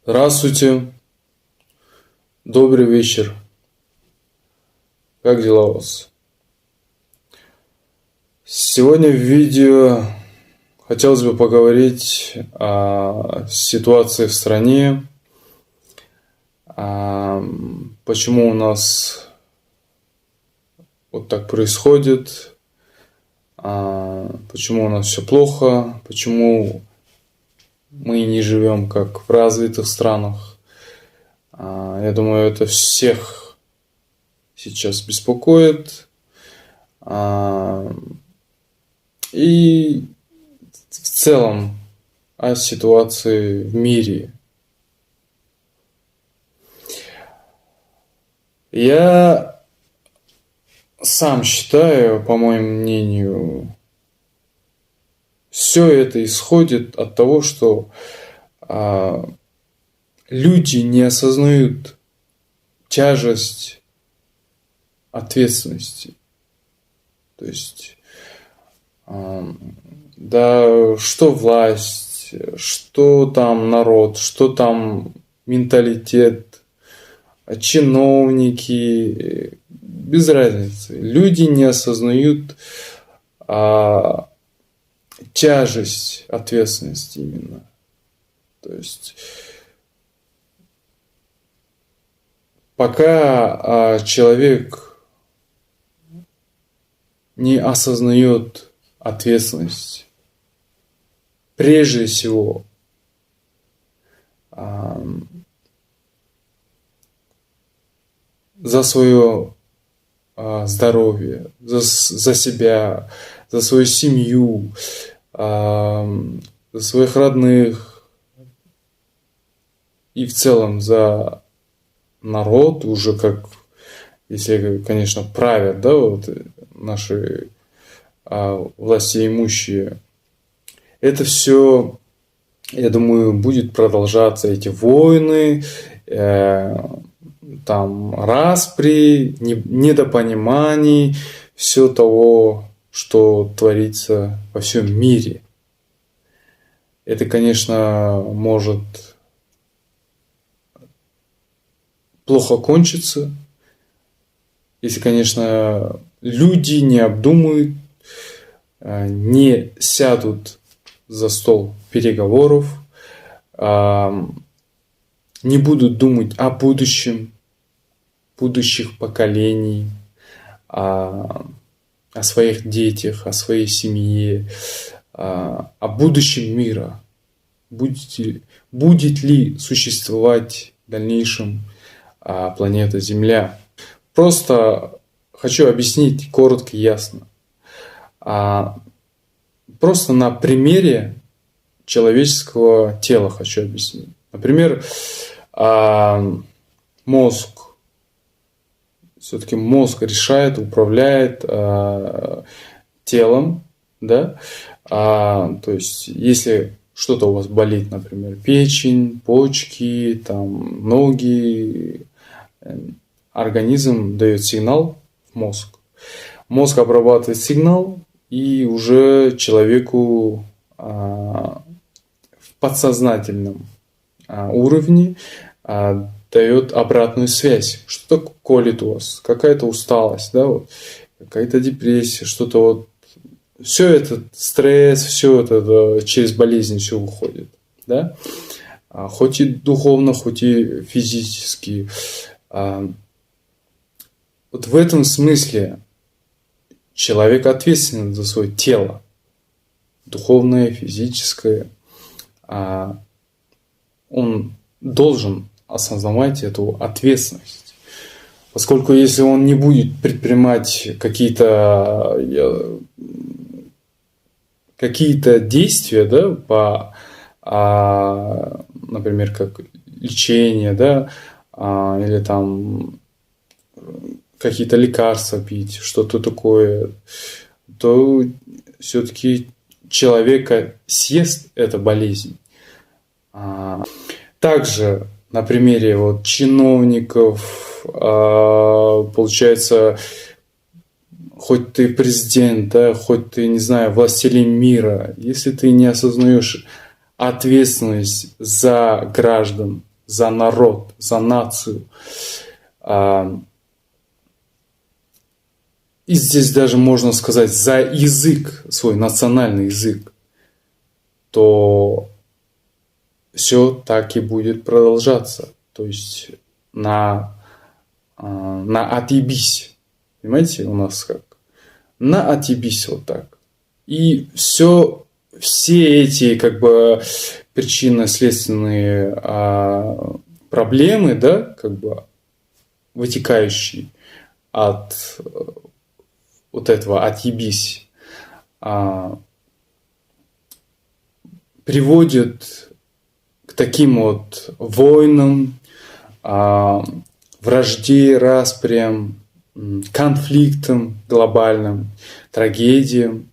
Здравствуйте, добрый вечер. Как дела у вас? Сегодня в видео хотелось бы поговорить о ситуации в стране, почему у нас вот так происходит, почему у нас все плохо, почему мы не живем как в развитых странах. Я думаю, это всех сейчас беспокоит. И в целом о ситуации в мире. Я сам считаю, по моему мнению, все это исходит от того, что люди не осознают тяжесть ответственности. То есть, да, что власть, что там народ, что там менталитет, чиновники, без разницы. Люди не осознают тяжесть ответственности именно. То есть, пока человек не осознает ответственность, прежде всего, за свое здоровье, за себя, за свою семью, за своих родных и в целом за народ, уже как, если, конечно, правят, да, вот наши властеимущие, это все, я думаю, будет продолжаться, эти войны, там распри, недопониманий, все того, что творится во всем мире. Это, конечно, может плохо кончиться, если, конечно, люди не обдумают, не сядут за стол переговоров, не будут думать о будущем, будущих поколений, о своих детях, о своей семье, о будущем мира. Будет ли существовать в дальнейшем планета Земля? Просто хочу объяснить коротко и ясно. Просто на примере человеческого тела хочу объяснить. Например, мозг. Все-таки мозг решает, управляет телом, да? То есть, если что-то у вас болит, например, печень, почки, там, ноги, организм дает сигнал в мозг. Мозг обрабатывает сигнал и уже человеку в подсознательном уровне дает обратную связь. Что-то колет у вас, какая-то усталость, да, вот, какая-то депрессия, что-то вот. Все это стресс, все это через болезнь все уходит, да, хоть и духовно, хоть и физически. Вот в этом смысле человек ответственен за свое тело, духовное, физическое. Он должен осознавать эту ответственность. Поскольку если он не будет предпринимать какие-то действия, да, по, например, как лечение, да, или там какие-то лекарства пить, что-то такое, то все-таки человека съест эта болезнь. Также на примере вот чиновников, получается, хоть ты президент, да, хоть ты, не знаю, властелин мира, если ты не осознаешь ответственность за граждан, за народ, за нацию. И здесь даже можно сказать за язык, свой национальный язык, то все так и будет продолжаться. То есть на отъебись. Понимаете, у нас как? На отъебись вот так. И все эти как бы причинно-следственные проблемы, да, как бы вытекающие от вот этого отъебись, приводят к таким вот войнам, вражде, распрям, конфликтам глобальным, трагедиям.